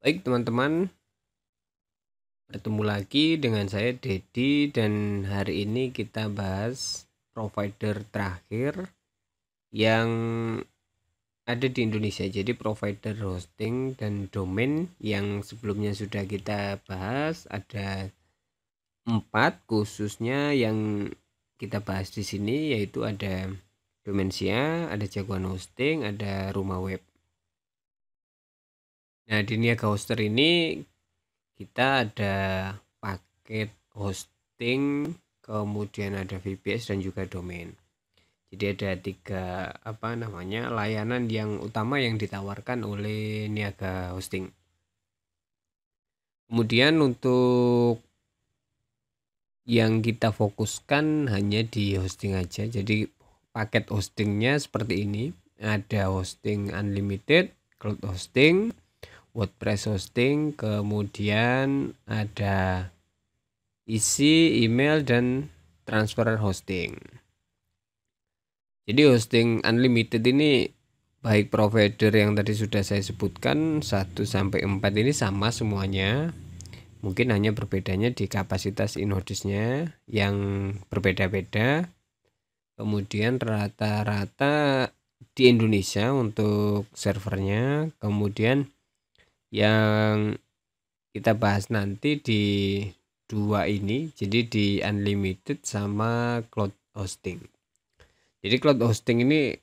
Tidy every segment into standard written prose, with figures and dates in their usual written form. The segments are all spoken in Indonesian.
Baik teman-teman, bertemu lagi dengan saya Dedi dan hari ini kita bahas provider terakhir yang ada di Indonesia. Jadi provider hosting dan domain yang sebelumnya sudah kita bahas ada 4, khususnya yang kita bahas di sini yaitu ada Domensia, ada Jagoan Hosting, ada Rumah Web. Nah, di Niaga Hoster ini kita ada paket hosting, kemudian ada VPS dan juga domain. Jadi ada 3 layanan yang utama yang ditawarkan oleh Niaga Hosting. Kemudian untuk yang kita fokuskan hanya di hosting aja. Jadi paket hostingnya seperti ini. Ada hosting unlimited, cloud hosting, WordPress hosting, kemudian ada isi, email, dan transfer hosting. Jadi hosting unlimited ini baik provider yang tadi sudah saya sebutkan 1-4 ini sama semuanya. Mungkin hanya berbedanya di kapasitas inhodesnya yang berbeda-beda. Kemudian rata-rata di Indonesia untuk servernya. Kemudian yang kita bahas nanti di 2 ini, jadi di unlimited sama cloud hosting. Jadi cloud hosting ini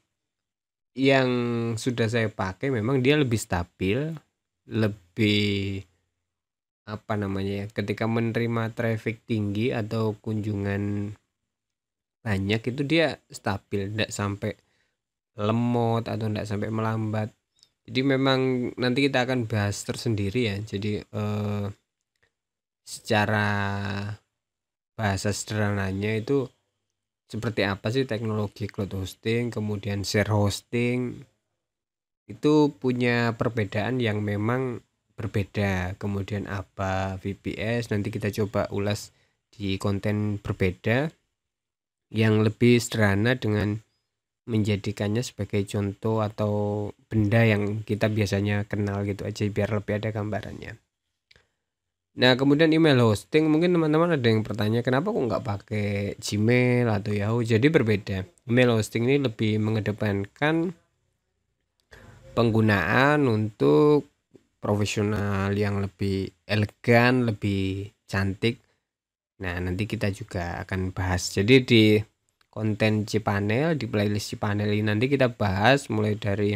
yang sudah saya pakai memang dia lebih stabil, lebih ketika menerima traffic tinggi atau kunjungan banyak itu dia stabil, tidak sampai lemot atau tidak sampai melambat. Jadi memang nanti kita akan bahas tersendiri ya. Jadi secara bahasa sederhananya itu seperti apa sih teknologi cloud hosting, kemudian share hosting itu punya perbedaan yang memang berbeda. Kemudian apa VPS, nanti kita coba ulas di konten berbeda yang lebih sederhana dengan menjadikannya sebagai contoh atau benda yang kita biasanya kenal gitu aja biar lebih ada gambarannya. Nah, kemudian email hosting, mungkin teman-teman ada yang bertanya kenapa kok nggak pakai Gmail atau Yahoo. Jadi berbeda. Email hosting ini lebih mengedepankan penggunaan untuk profesional yang lebih elegan, lebih cantik. Nah, nanti kita juga akan bahas. Jadi di konten cPanel, di playlist cPanel ini nanti kita bahas mulai dari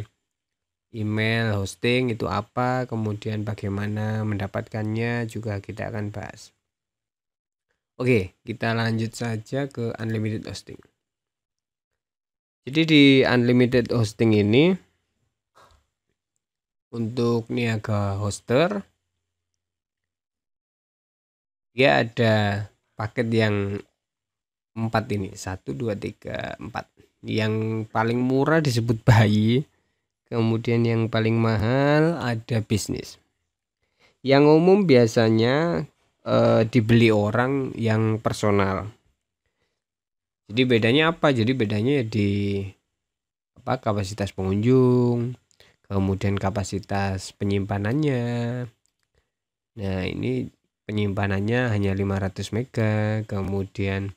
email hosting itu apa, kemudian bagaimana mendapatkannya juga kita akan bahas. Oke, kita lanjut saja ke unlimited hosting. Jadi di unlimited hosting ini untuk Niaga Hoster dia ada paket yang 4 ini, 1, 2, 3, 4. Yang paling murah disebut bayi, kemudian yang paling mahal ada bisnis. Yang umum biasanya dibeli orang yang personal. Jadi bedanya apa? Jadi bedanya di kapasitas pengunjung, kemudian kapasitas penyimpanannya. Nah, ini penyimpanannya hanya 500 mega, kemudian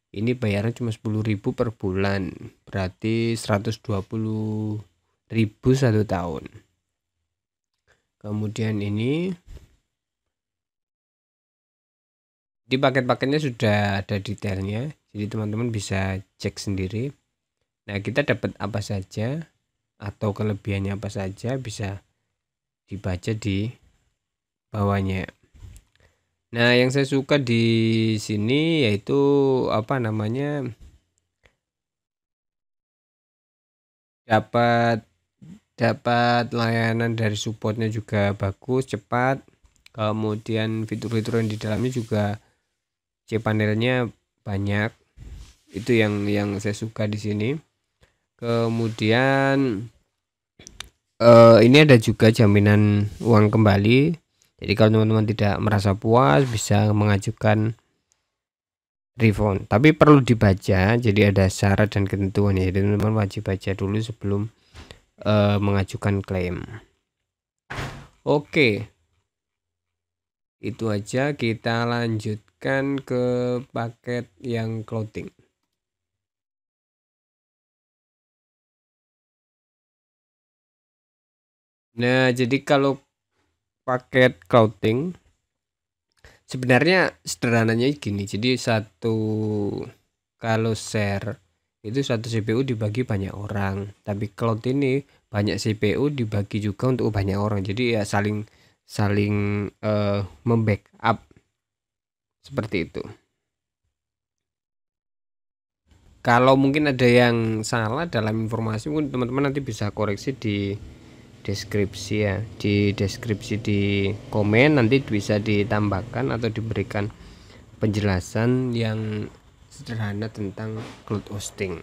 ini bayarnya cuma 10.000 per bulan, berarti 120.000 1 tahun. Kemudian ini di paket-paketnya sudah ada detailnya, jadi teman-teman bisa cek sendiri. Nah, kita dapat apa saja atau kelebihannya apa saja bisa dibaca di bawahnya. Nah, yang saya suka di sini yaitu dapat layanan dari supportnya juga bagus, cepat. Kemudian fitur-fitur yang di dalamnya juga cPanelnya banyak. Itu yang saya suka di sini. Kemudian ini ada juga jaminan uang kembali. Jadi kalau teman-teman tidak merasa puas bisa mengajukan refund. Tapi perlu dibaca. Jadi ada syarat dan ketentuan ya. Jadi teman-teman wajib baca dulu sebelum mengajukan klaim. Oke. Itu aja, kita lanjutkan ke paket yang clothing. Nah, jadi kalau paket clothing sebenarnya sederhananya gini. Jadi kalau share itu satu CPU dibagi banyak orang, tapi cloud ini banyak CPU dibagi juga untuk banyak orang. Jadi ya saling saling membackup seperti itu. Kalau mungkin ada yang salah dalam informasi, mungkin teman-teman nanti bisa koreksi di deskripsi ya, di deskripsi di komen, nanti bisa ditambahkan atau diberikan penjelasan yang sederhana tentang cloud hosting.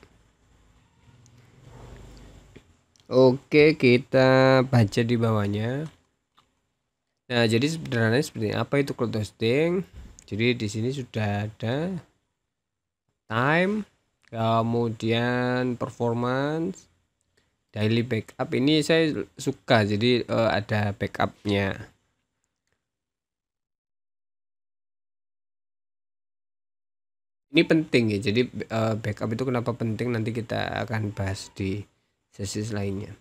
Oke, kita baca di bawahnya. Nah, jadi sederhananya seperti apa itu cloud hosting? Jadi di sini sudah ada time, kemudian performance, daily backup. Ini saya suka, jadi ada backupnya. Ini penting ya, jadi backup itu kenapa penting, nanti kita akan bahas di sesi lainnya.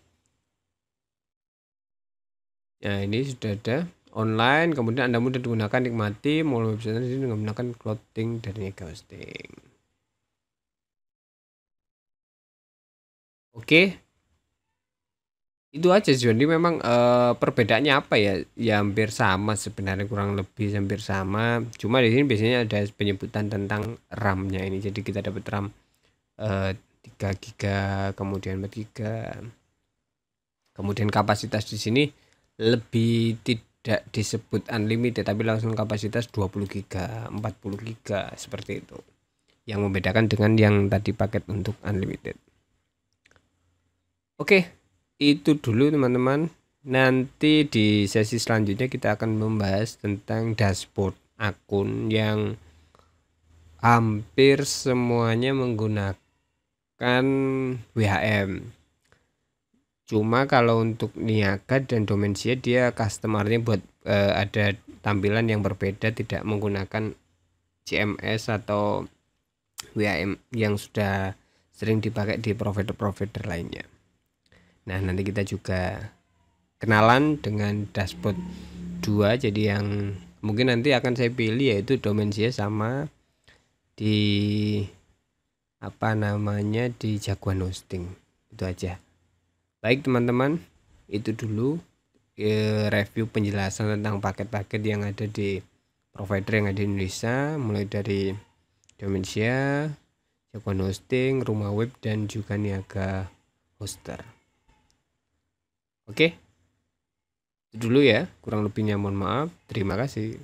Nah, ini sudah ada online, kemudian Anda mudah digunakan, nikmati mulai website ini dengan menggunakan clothing dari Mega Hosting. Oke, itu aja. Jadi memang perbedaannya apa ya? Ya hampir sama sebenarnya, kurang lebih hampir sama. Cuma di sini biasanya ada penyebutan tentang RAM-nya ini. Jadi kita dapat RAM 3 GB, kemudian 4 GB. Kemudian kapasitas di sini lebih tidak disebut unlimited, tapi langsung kapasitas 20 GB, 40 GB seperti itu. Yang membedakan dengan yang tadi paket untuk unlimited. Oke, itu dulu teman-teman. Nanti di sesi selanjutnya kita akan membahas tentang dashboard akun yang hampir semuanya menggunakan WHM. Cuma kalau untuk Niaga dan Domensia dia customernya buat ada tampilan yang berbeda, tidak menggunakan CMS atau WHM yang sudah sering dipakai di provider-provider lainnya. Nah, nanti kita juga kenalan dengan dashboard 2, jadi yang mungkin nanti akan saya pilih yaitu Domensia sama di apa namanya di Jagoan Hosting. Itu aja. Baik teman-teman, itu dulu review penjelasan tentang paket-paket yang ada di provider yang ada di Indonesia, mulai dari Domensia, Jagoan Hosting, Rumah Web, dan juga Niaga Hoster. Oke, itu dulu ya, kurang lebihnya mohon maaf. Terima kasih.